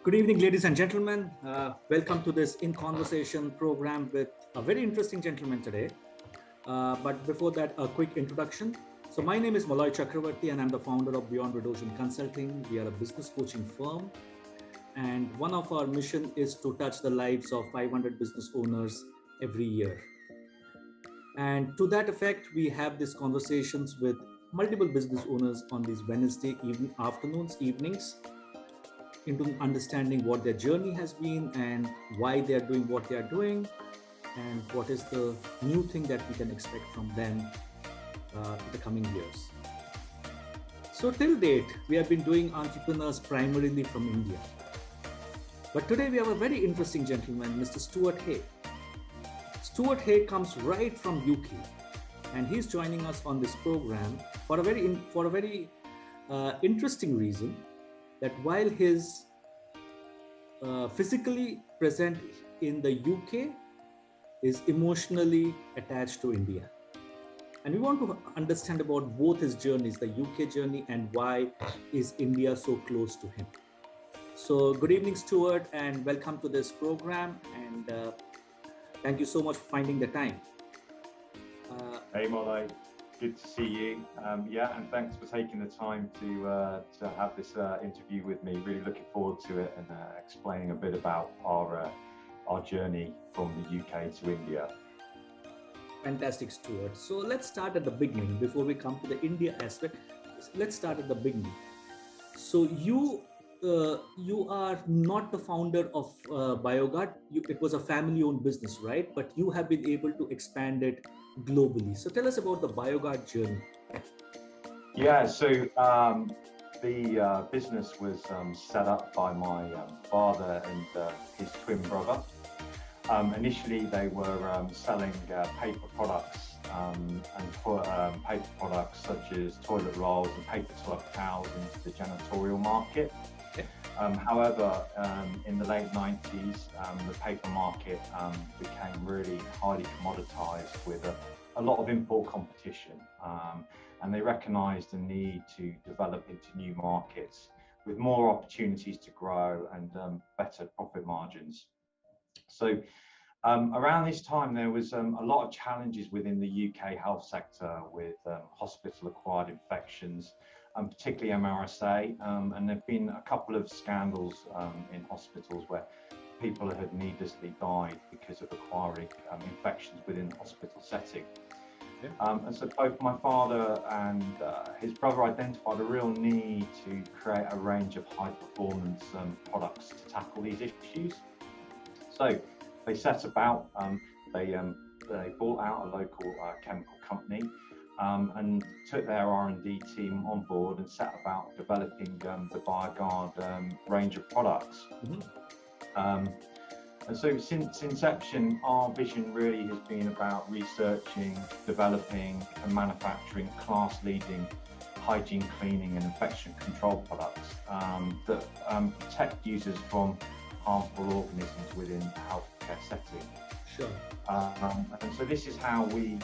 Good evening, ladies and gentlemen. Welcome to this In Conversation program with a very interesting gentleman today. But before that, a quick introduction. So my name is Moloy Chakravorty and I'm the founder of Beyond Red Ocean Consulting. We are a business coaching firm. And one of our mission is to touch the lives of 500 business owners every year. And to that effect, we have these conversations with multiple business owners on these Wednesday evenings, into understanding what their journey has been and why they are doing what they are doing, and what is the new thing that we can expect from them in the coming years. So till date, we have been doing entrepreneurs primarily from India. But today we have a very interesting gentleman, Mr. Stuart Hay. Stuart Hay comes right from UK, and he's joining us on this program for a very interesting reason. That while he's physically present in the UK, is emotionally attached to India. And we want to understand about both his journeys, the UK journey and why is India so close to him. So good evening, Stuart, and welcome to this program. And thank you so much for finding the time. Hey, Moloy. Good to see you. And thanks for taking the time to have this interview with me. Really looking forward to it and explaining a bit about our journey from the UK to India. Fantastic, Stuart. So let's start at the beginning before we come to the India aspect. Let's start at the beginning. So you are not the founder of Bioguard. It was a family-owned business, right? But you have been able to expand it globally. So tell us about the Bioguard journey. Yeah, so the business was set up by my father and his twin brother. Initially, they were selling paper products and paper products such as toilet rolls and paper towels into the janitorial market. However, in the late 90s, the paper market became really highly commoditized with a lot of import competition, and they recognized the need to develop into new markets with more opportunities to grow and better profit margins. So around this time, there was a lot of challenges within the UK health sector with hospital-acquired infections, particularly MRSA, and there have been a couple of scandals in hospitals where people had needlessly died because of acquiring infections within the hospital setting. And so both my father and his brother identified a real need to create a range of high-performance products to tackle these issues. So they set about, they bought out a local chemical company, and took their R&D team on board and set about developing the Bioguard range of products. And so since inception, our vision really has been about researching, developing and manufacturing class-leading hygiene, cleaning and infection control products that protect users from harmful organisms within the healthcare setting. Sure. And so this is how we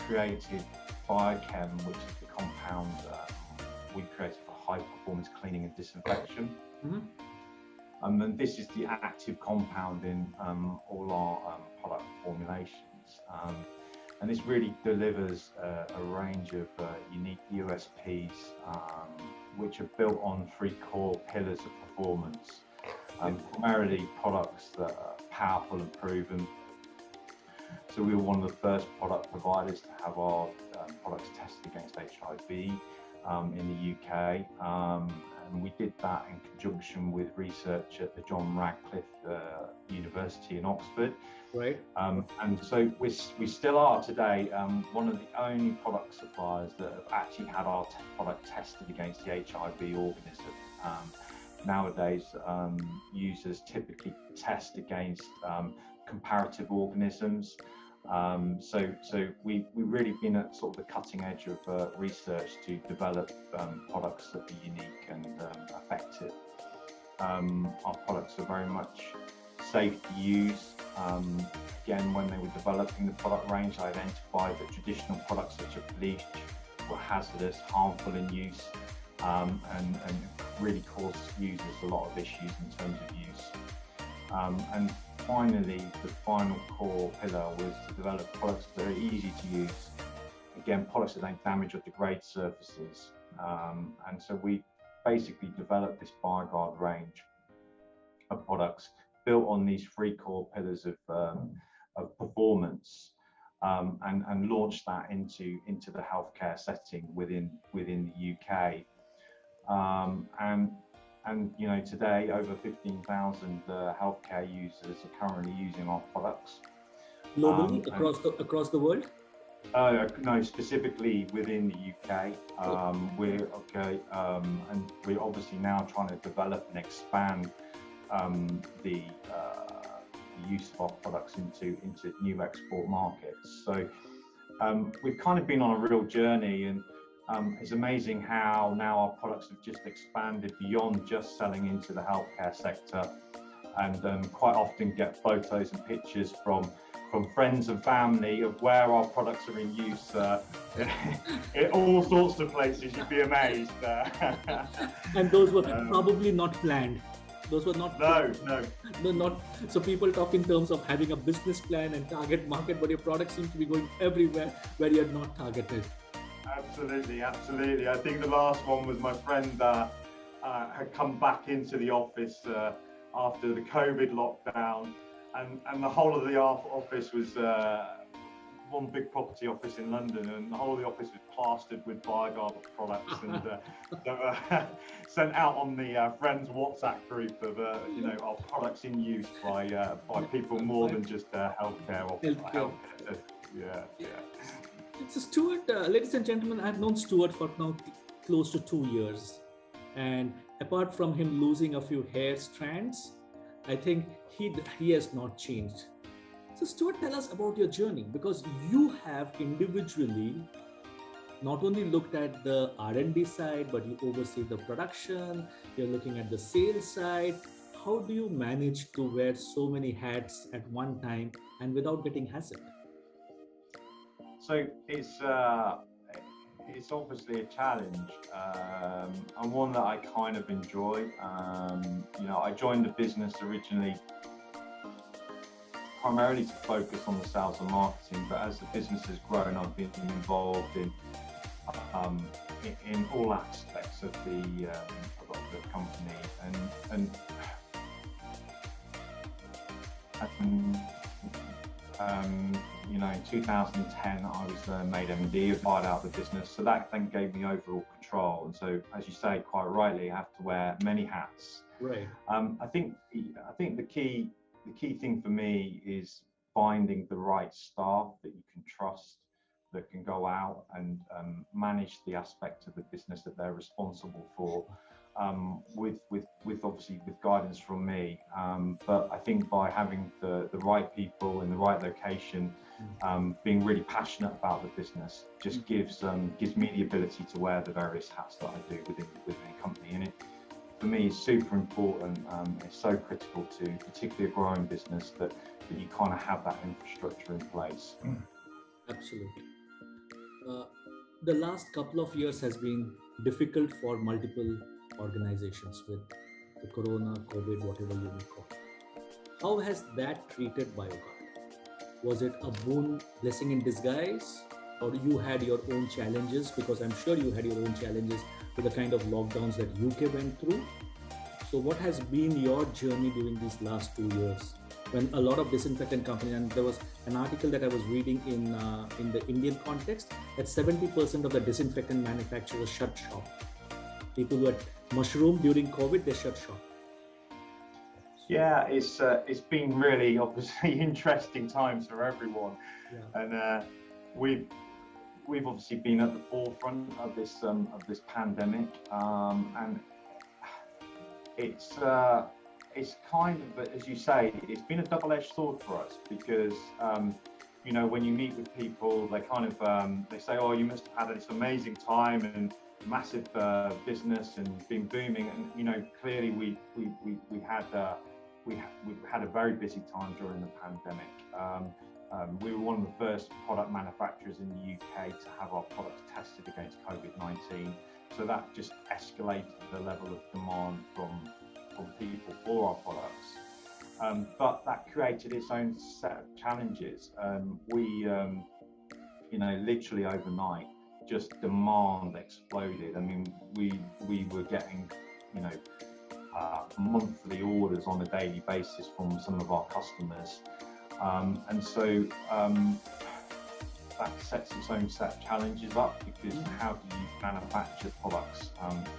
created BioChem, which is the compound we created for high performance cleaning and disinfection. And this is the active compound in all our product formulations. And this really delivers a range of unique USPs, which are built on 3 core pillars of performance. Primarily products that are powerful and proven. So we were one of the first product providers to have our products tested against HIV in the UK, and we did that in conjunction with research at the John Radcliffe University in Oxford. Right. And so we still are today one of the only product suppliers that have actually had our product tested against the HIV organism. Nowadays, users typically test against comparative organisms. So we've really been at sort of the cutting edge of research to develop products that are unique and effective. Our products are very much safe to use. Again, when they were developing the product range, I identified that traditional products such as bleach were hazardous, harmful in use, and really caused users a lot of issues in terms of use. And finally, the final core pillar was to develop products that are easy to use. Again, products that don't damage or degrade surfaces. And so we basically developed this Bioguard range of products built on these three core pillars of performance, and launched that into the healthcare setting within the UK. And you know, today over 15,000 healthcare users are currently using our products. Globally, across the world? No, specifically within the UK. We're okay, and we're obviously now trying to develop and expand the use of our products into new export markets. So we've kind of been on a real journey, and it's amazing how now our products have just expanded beyond just selling into the healthcare sector, and quite often get photos and pictures from friends and family of where our products are in use in all sorts of places. You'd be amazed. And those were probably not planned. Those were not. No, not. So people talk in terms of having a business plan and target market, but your product seems to be going everywhere where you're not targeted. Absolutely. I think the last one was my friend had come back into the office after the COVID lockdown, and the whole of the office was one big property office in London, and the whole of the office was plastered with Bioguard products, and sent out on the friends WhatsApp group of you know, our products in use by people more than just healthcare or healthcare. Yeah. So Stuart, ladies and gentlemen, I've known Stuart for now close to 2 years, and apart from him losing a few hair strands, I think he has not changed. So Stuart, tell us about your journey, because you have individually not only looked at the R&D side, but you oversee the production, you're looking at the sales side. How do you manage to wear so many hats at one time and without getting hassled? So it's obviously a challenge, and one that I kind of enjoy. You know, I joined the business originally primarily to focus on the sales and marketing, but as the business has grown, I've been involved in all aspects of the company, and you know, in 2010 I was made MD, acquired out the business, so that then gave me overall control. And so, as you say quite rightly, I have to wear many hats. Right. I think the key thing for me is finding the right staff that you can trust, that can go out and manage the aspect of the business that they're responsible for, with obviously with guidance from me. But I think by having the right people in the right location, being really passionate about the business, just gives me the ability to wear the various hats that I do within a company. And it, for me, is super important. It's so critical to particularly a growing business that you kind of have that infrastructure in place. Absolutely. The last couple of years has been difficult for multiple organizations with the Corona, COVID, whatever you may call it. How has that treated Bioguard? Was it a boon, blessing in disguise, or you had your own challenges? Because I'm sure you had your own challenges with the kind of lockdowns that UK went through. So what has been your journey during these last 2 years, when a lot of disinfectant companies, and there was an article that I was reading in the Indian context, that 70% of the disinfectant manufacturers shut shop. People who had mushroomed during COVID, they shut shop. Yeah, it's been really obviously interesting times for everyone. Yeah. And we've obviously been at the forefront of this pandemic, and it's kind of, as you say, it's been a double-edged sword for us, because you know, when you meet with people, they kind of they say, oh, you must have had this amazing time and massive business and been booming, and you know, clearly we've had a very busy time during the pandemic. We were one of the first product manufacturers in the UK to have our products tested against COVID-19. so that just escalated the level of demand from people for our products. But that created its own set of challenges. We, literally overnight, just demand exploded. I mean, we were getting, monthly orders on a daily basis from some of our customers. And so that sets its own set of challenges up, because how do you manufacture products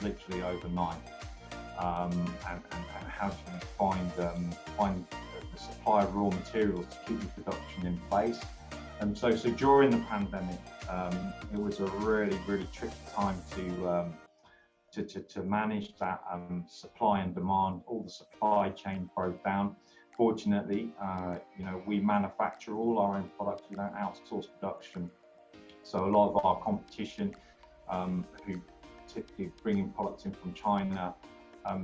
literally overnight? And how do you find the supply of raw materials to keep the production in place? And so during the pandemic, it was a really tricky time to manage that supply and demand. All the supply chain broke down. Fortunately, we manufacture all our own products. We don't outsource production. So a lot of our competition, who typically bring in products in from China,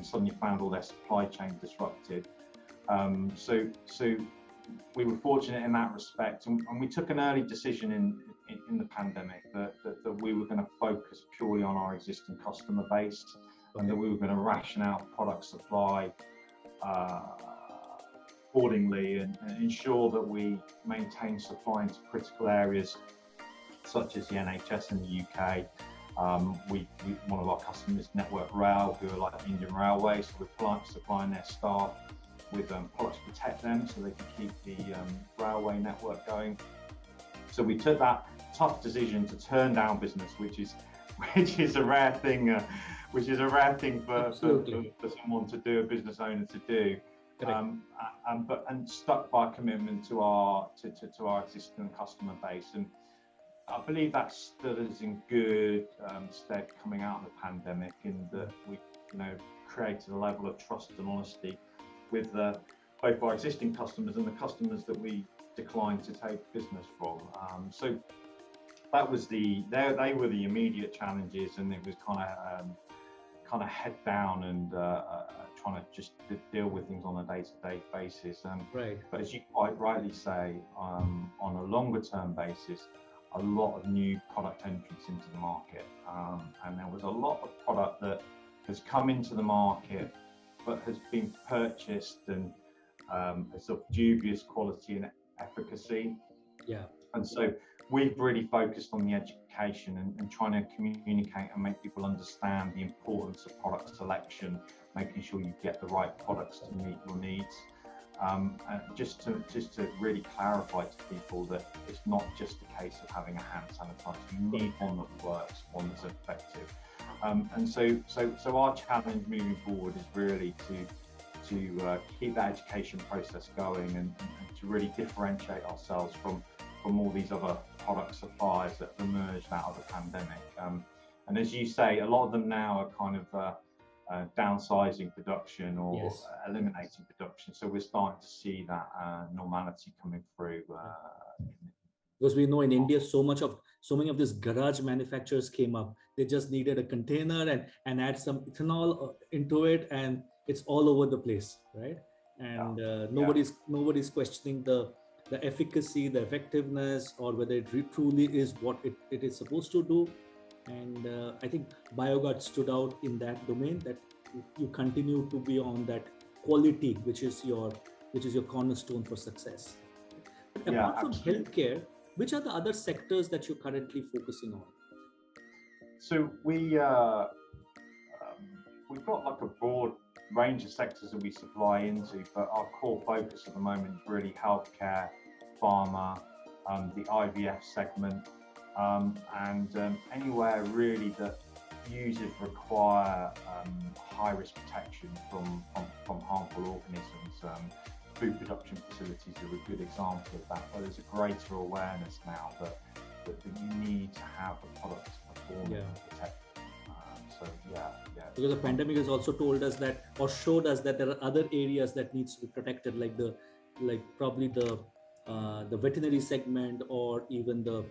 suddenly found all their supply chain disrupted. So we were fortunate in that respect, and we took an early decision in the pandemic that we were going to focus purely on our existing customer base, and that we were going to ration out product supply accordingly, and ensure that we maintain supply into critical areas such as the NHS in the UK. One of our customers, Network Rail, who are like the Indian Railways, so we're supplying their staff with products to protect them so they can keep the railway network going. So we took that tough decision to turn down business, which is a rare thing. For someone to do, a business owner to do. And stuck by commitment to our existing customer base, and I believe that stood us in good stead coming out of the pandemic, in that we created a level of trust and honesty with both our existing customers and the customers that we declined to take business from. So that was they were the immediate challenges, and it was kind of head down and trying to just deal with things on a day-to-day basis. Right. But as you quite rightly say, on a longer-term basis, a lot of new product entrants into the market, and there was a lot of product that has come into the market but has been purchased and is of dubious quality and efficacy. Yeah. And so we've really focused on the education and trying to communicate and make people understand the importance of product selection, making sure you get the right products to meet your needs. And just to really clarify to people that it's not just a case of having a hand sanitizer. You need one that works, one that's effective. And so our challenge moving forward is really to keep that education process going, and to really differentiate ourselves from all these other product suppliers that have emerged out of the pandemic. And as you say, a lot of them now are kind of downsizing production or eliminating production. So we're starting to see that normality coming through. Because we know in India, so many of these garage manufacturers came up. They just needed a container and add some ethanol into it, and it's all over the place, right? And nobody's questioning the efficacy, the effectiveness, or whether it truly is what it is supposed to do. And I think Bioguard stood out in that domain, that you continue to be on that quality, which is your cornerstone for success. But apart from healthcare, which are the other sectors that you're currently focusing on? So we've got like a broad range of sectors that we supply into, but our core focus at the moment is really healthcare, pharma, the IVF segment, and anywhere really that users require high-risk protection from harmful organisms. Food production facilities are a good example of that, where there's a greater awareness now that you need to have a product to perform and protect. Because the pandemic has also told us that, or showed us that there are other areas that needs to be protected, like probably the veterinary segment, or even the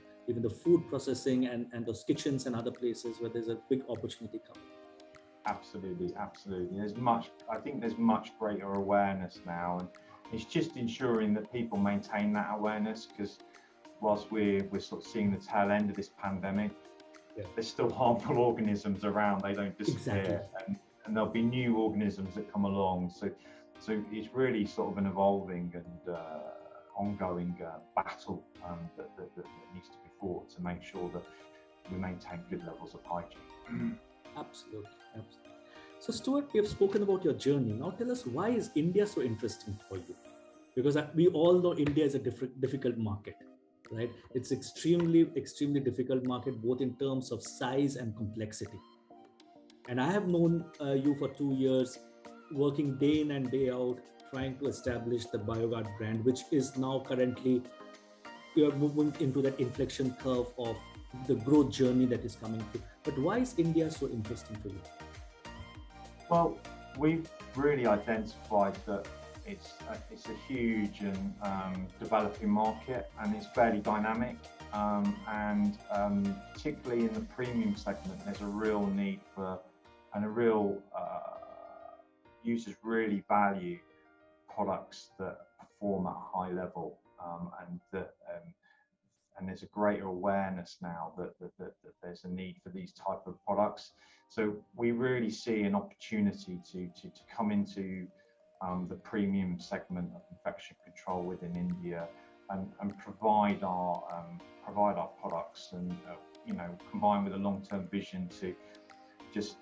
food processing and those kitchens and other places where there's a big opportunity coming. Absolutely. I think there's much greater awareness now, and it's just ensuring that people maintain that awareness, because whilst we're sort of seeing the tail end of this pandemic, there's still harmful organisms around. They don't disappear, and there'll be new organisms that come along. So it's really sort of an evolving and ongoing battle that needs to be fought to make sure that we maintain good levels of hygiene. Absolutely. So Stuart, we have spoken about your journey. Now tell us, why is India so interesting for you? Because we all know India is a difficult market, right? It's extremely difficult market, both in terms of size and complexity. And I have known you for 2 years, working day in and day out, trying to establish the Bioguard brand, which is now currently, you're moving into that inflection curve of the growth journey that is coming through. But why is India so interesting for you? Well, we've really identified that it's a huge and developing market, and it's fairly dynamic. And particularly in the premium segment, there's a real need for, and a real users really value products that perform at a high level, and there's a greater awareness now that there's a need for these type of products. So we really see an opportunity to come into the premium segment of infection control within India and provide our products, and combined with a long-term vision to just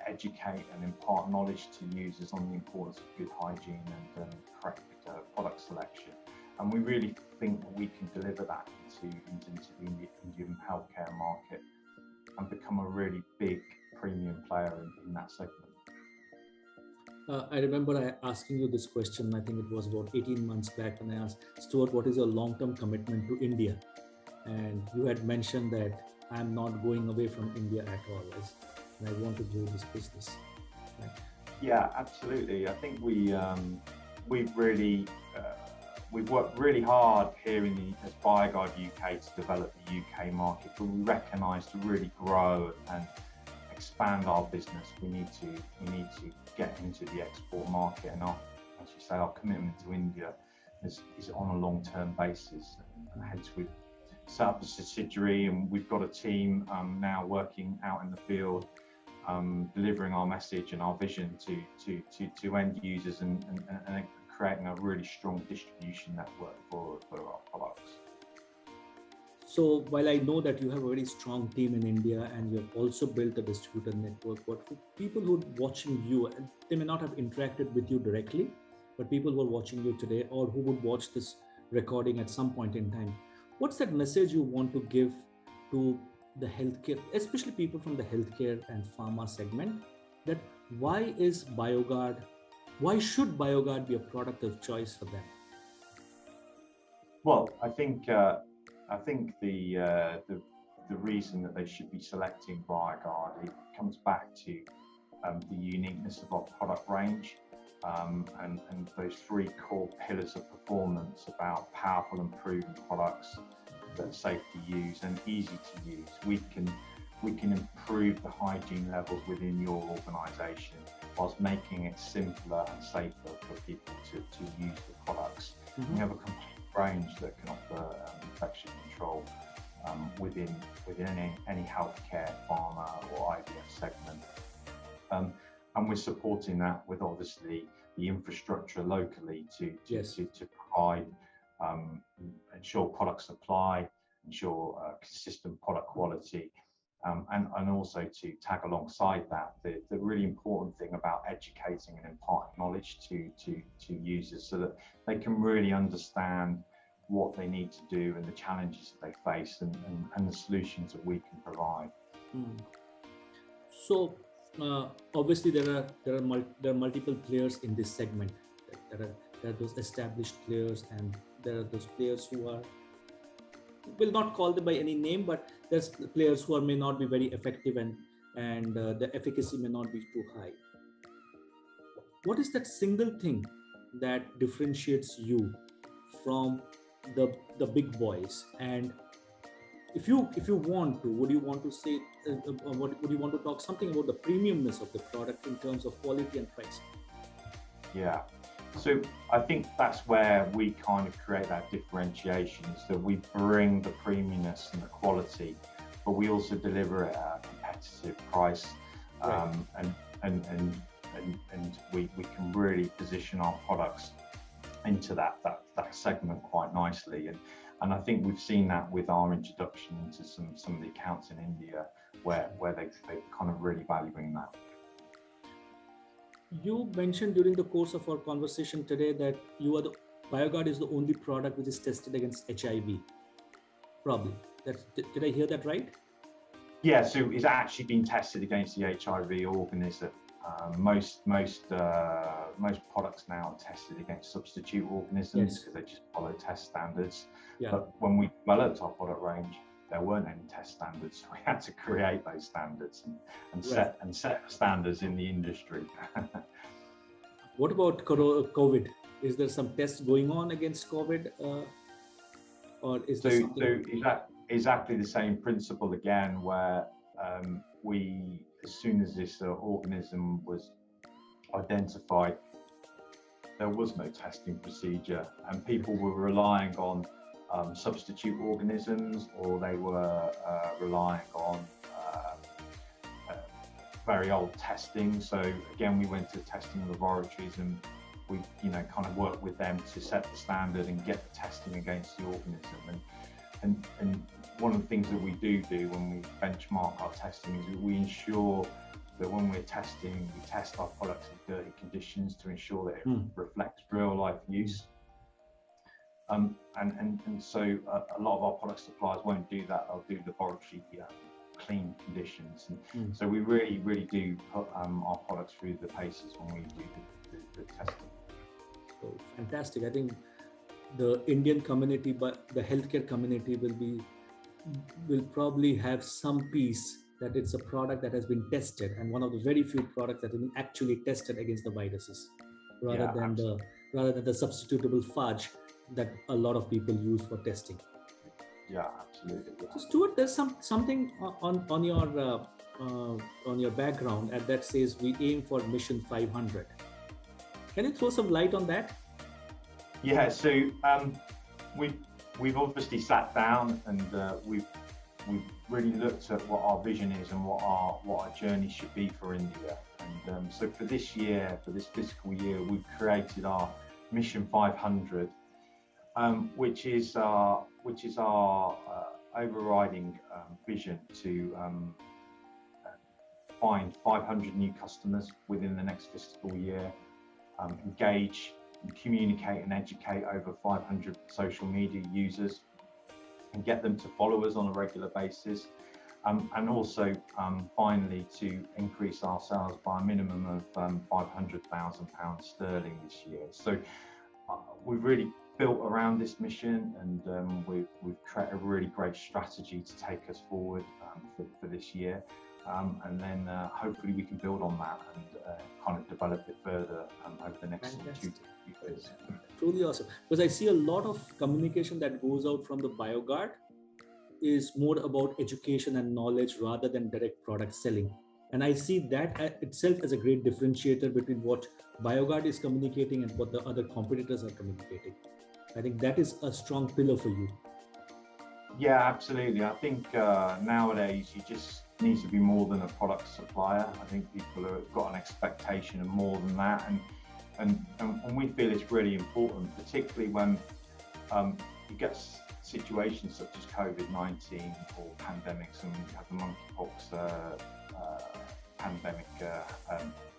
educate and impart knowledge to users on the importance of good hygiene and correct product selection. And we really think that we can deliver that into the Indian healthcare market and become a really big premium player in that segment. I remember asking you this question, I think it was about 18 months back, when I asked, Stuart, what is your long-term commitment to India? And you had mentioned that I'm not going away from India at all, and I want to grow this business. Right? Yeah, absolutely. I think we've worked really hard here as Bioguard UK to develop the UK market, but we recognise to really grow and expand our business, we need to get into the export market, and as you say, our commitment to India is on a long-term basis, and hence we've set up a subsidiary, and we've got a team now working out in the field, delivering our message and our vision to end users, and creating a really strong distribution network for our products. So while I know that you have a very strong team in India and you have also built a distributor network, but for people who are watching you, and they may not have interacted with you directly, but people who are watching you today or who would watch this recording at some point in time, what's that message you want to give to the healthcare, especially people from the healthcare and pharma segment, that why should Bioguard be a product of choice for them? Well, I think the reason that they should be selecting Bioguard, it comes back to the uniqueness of our product range, and those 3 core pillars of performance about powerful and proven products that are safe to use and easy to use. We can improve the hygiene levels within your organisation whilst making it simpler and safer for people to use the products. Mm-hmm. We have a complete range that can offer infection control within any healthcare, pharma or IVF segment. And we're supporting that with obviously the infrastructure locally to provide, ensure product supply, ensure consistent product quality, and also to tag alongside that the really important thing about educating and imparting knowledge to users so that they can really understand what they need to do and the challenges that they face and the solutions that we can provide. So obviously there are multiple players in this segment. There are those established players, and there are those players who are, will not call them by any name, but there's players who may not be very effective, and the efficacy may not be too high. What is that single thing that differentiates you from the big boys? And if you want to, would you want to say, would you want to talk something about the premiumness of the product in terms of quality and price? Yeah. So I think that's where we kind of create that differentiation, is that we bring the premiumness and the quality but we also deliver it at a competitive price, Right. and we can really position our products into that segment quite nicely. And I think we've seen that with our introduction into some of the accounts in India where they're kind of really valuing that. You mentioned during the course of our conversation today that Bioguard is the only product which is tested against HIV. Probably. Did I hear that right? Yeah, so it's actually been tested against the HIV organism. Most products now are tested against substitute organisms because they just follow test standards. Yeah. But when we developed our product range, there weren't any test standards, so we had to create those standards and set standards in the industry. What about COVID? Is there some tests going on against COVID, or is there something? So exactly the same principle again, where as soon as this organism was identified, there was no testing procedure, and people were relying on substitute organisms, or they were relying on very old testing. So again, we went to testing laboratories, and we kind of worked with them to set the standard and get the testing against the organism. And one of the things that we do when we benchmark our testing is that we ensure that when we're testing, we test our products in dirty conditions to ensure that it reflects real life use. And so a lot of our product suppliers won't do that. They'll do laboratory clean conditions. And so we really do put our products through the paces when we do the testing. So fantastic. I think the Indian community, but the healthcare community will probably have some piece that it's a product that has been tested, and one of the very few products that have been actually tested against the viruses, rather than the substitutable fudge that a lot of people use for testing. Yeah, absolutely. Yeah. So Stuart, there's something on your background that says we aim for Mission 500. Can you throw some light on that? Yeah, so we've obviously sat down and we've really looked at what our vision is and what our journey should be for India. And so for this year, for this fiscal year, we've created our Mission 500, which is our overriding vision to find 500 new customers within the next fiscal year, engage and communicate and educate over 500 social media users and get them to follow us on a regular basis, and also finally to increase our sales by a minimum of 𝗵00,000 this year. So we've really built around this mission, and we've created a really great strategy to take us forward for this year. And then hopefully we can build on that and kind of develop it further over the next 2 to 3 years. Truly awesome. Because I see a lot of communication that goes out from the Bioguard is more about education and knowledge rather than direct product selling. And I see that itself as a great differentiator between what Bioguard is communicating and what the other competitors are communicating. I think that is a strong pillar for you. Yeah, absolutely. I think nowadays you just need to be more than a product supplier. I think people have got an expectation of more than that, and we feel it's really important, particularly when you get situations such as COVID-19 or pandemics, and we have the monkeypox pandemic,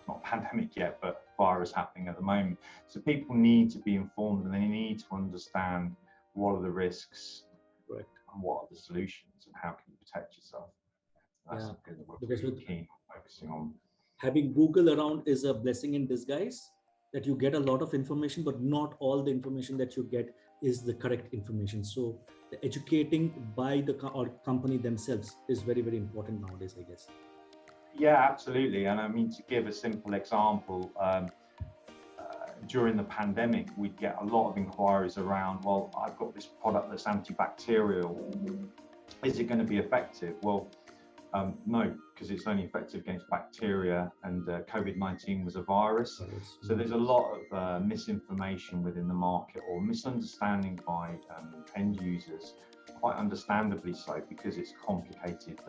not pandemic yet, but virus happening at the moment. So people need to be informed, and they need to understand what are the risks, correct, and what are the solutions, and how can you protect yourself. That's something that we're really keen on focusing on. Having Google around is a blessing in disguise, that you get a lot of information, but not all the information that you get is the correct information. So the educating by the company themselves is very, very important nowadays, I guess. Yeah, absolutely. And I mean, to give a simple example, during the pandemic, we'd get a lot of inquiries around, well, I've got this product that's antibacterial. Is it going to be effective? Well, no, because it's only effective against bacteria, and COVID-19 was a virus. So there's a lot of misinformation within the market, or misunderstanding by end users quite understandably so, because it's complicated.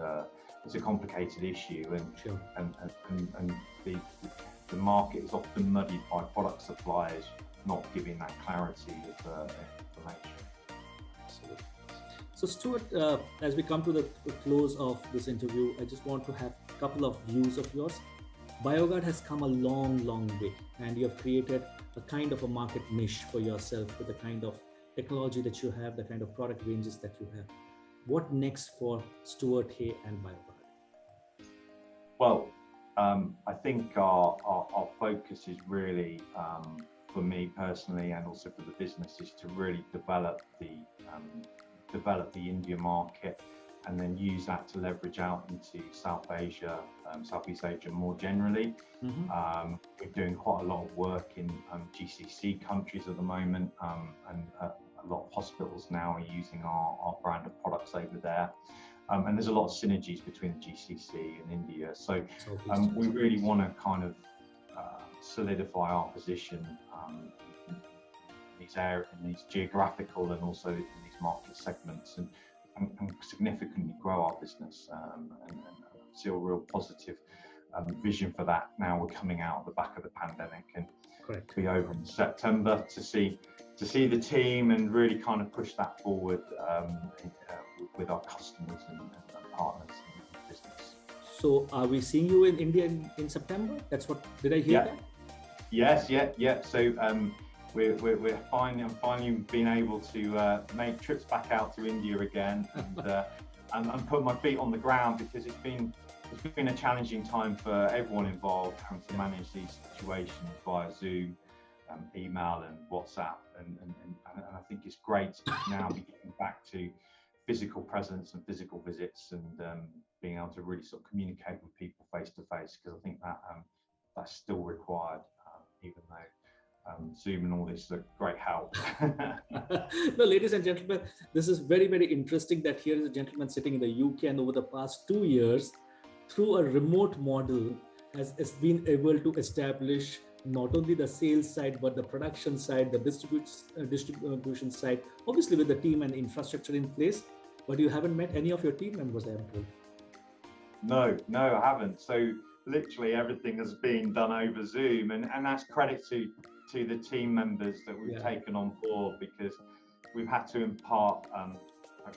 It's a complicated issue, and Sure. and the market is often muddied by product suppliers not giving that clarity of information. Absolutely. So Stuart, as we come to the close of this interview, I just want to have a couple of views of yours. Bioguard has come a long, long way, and you have created a kind of a market niche for yourself with the kind of technology that you have, the kind of product ranges that you have. What next for Stuart Hay and Bioguard? Well, I think our focus is really, for me personally, and also for the business, is to really develop the India market, and then use that to leverage out into South Asia, Southeast Asia more generally. Mm-hmm. We're doing quite a lot of work in GCC countries at the moment, and a lot of hospitals now are using our brand of products over there. And there's a lot of synergies between the GCC and India. So we really want to kind of solidify our position in these areas, in these geographical and also in these market segments, and significantly grow our business, and see a real positive vision for that. Now we're coming out of the back of the pandemic, and be over in September to see the team and really kind of push that forward with our customers and partners in the business. So are we seeing you in India in September? That's what, did I hear that? Yes, yeah. So we're finally been able to make trips back out to India again, and put my feet on the ground, because it's been a challenging time for everyone involved, having to manage these situations via Zoom, email and WhatsApp, and I think it's great to now be getting back to physical presence and physical visits, and being able to really sort of communicate with people face to face, because I think that that's still required, even though Zoom and all this are great help. No, ladies and gentlemen, this is very, very interesting that here is a gentleman sitting in the UK, and over the past 2 years, through a remote model, has been able to establish not only the sales side, but the production side, the distribution side, obviously with the team and infrastructure in place. But you haven't met any of your team members, I am told. No, I haven't. So literally everything has been done over Zoom, and that's credit to the team members that we've taken on board, because we've had to impart a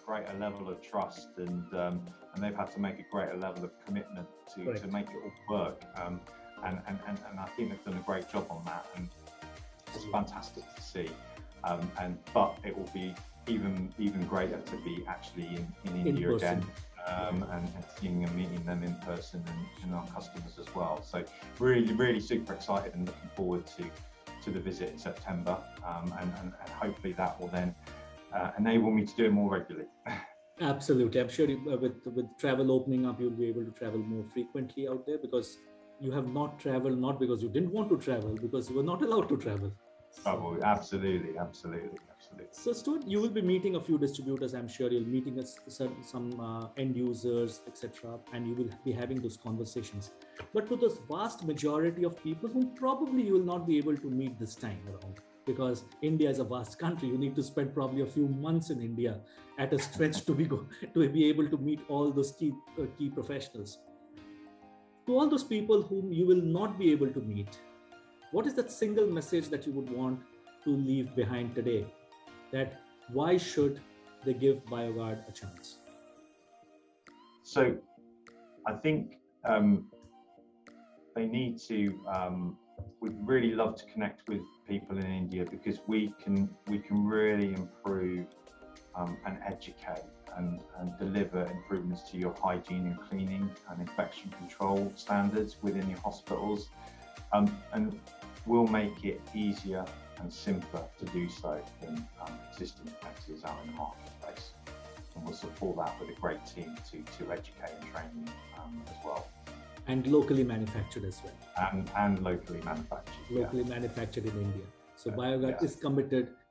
greater level of trust, and they've had to make a greater level of commitment to make it all work. And I think they've done a great job on that, and it's fantastic to see. But it will be even greater to be actually in India again, and seeing and meeting them in person, and our customers as well. So really super excited and looking forward to the visit in September, and hopefully that will then enable me to do it more regularly. Absolutely. I'm sure with travel opening up, you'll be able to travel more frequently out there, because you have not traveled, not because you didn't want to travel, because you were not allowed to travel. Oh, absolutely. So Stuart, you will be meeting a few distributors. I'm sure you'll meeting some end users, etc., and you will be having those conversations. But to the vast majority of people whom probably you will not be able to meet this time around, because India is a vast country, you need to spend probably a few months in India at a stretch to be able to meet all those key professionals. To all those people whom you will not be able to meet, what is that single message that you would want to leave behind today? That why should they give Bioguard a chance? So I think they need to, we'd really love to connect with people in India, because we can really improve and educate and deliver improvements to your hygiene and cleaning and infection control standards within your hospitals, and we'll make it easier and simpler to do so than existing competitors out in the marketplace, and we'll support that with a great team to educate and train you as well. And locally manufactured as well. And locally manufactured. Locally manufactured in India. So Bioguard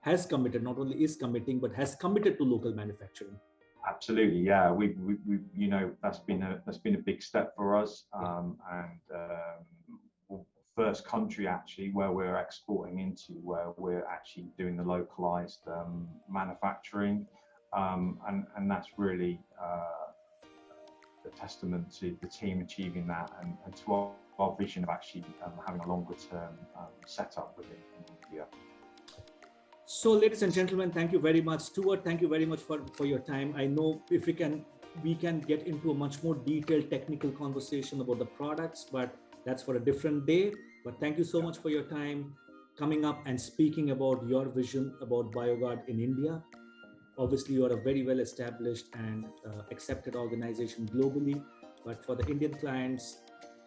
has committed, not only is committing, but has committed to local manufacturing. Absolutely, yeah. We you know, that's been a big step for us, and first country actually where we're exporting into, where we're actually doing the localized manufacturing, and that's really a testament to the team achieving that, and to our vision of actually having a longer term setup within India. So, ladies and gentlemen, thank you very much. Stuart, thank you very much for your time. I know if we can get into a much more detailed technical conversation about the products, but that's for a different day. But thank you so much for your time coming up and speaking about your vision about Bioguard in India. Obviously, you are a very well established and accepted organization globally, but for the Indian clients,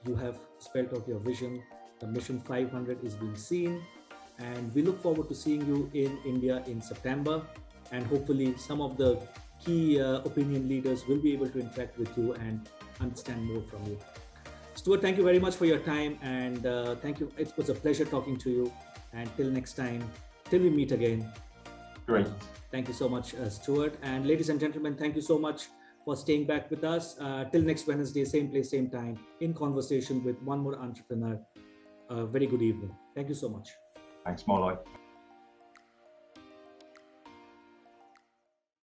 you have spelled out your vision. The Mission 500 is being seen, and we look forward to seeing you in India in September, and hopefully some of the key opinion leaders will be able to interact with you and understand more from you. Stuart, thank you very much for your time, and thank you. It was a pleasure talking to you, and till next time, till we meet again. Great. Thank you so much, Stuart. And ladies and gentlemen, thank you so much for staying back with us. Till next Wednesday, same place, same time, in conversation with one more entrepreneur. Very good evening. Thank you so much. Thanks, Moloy.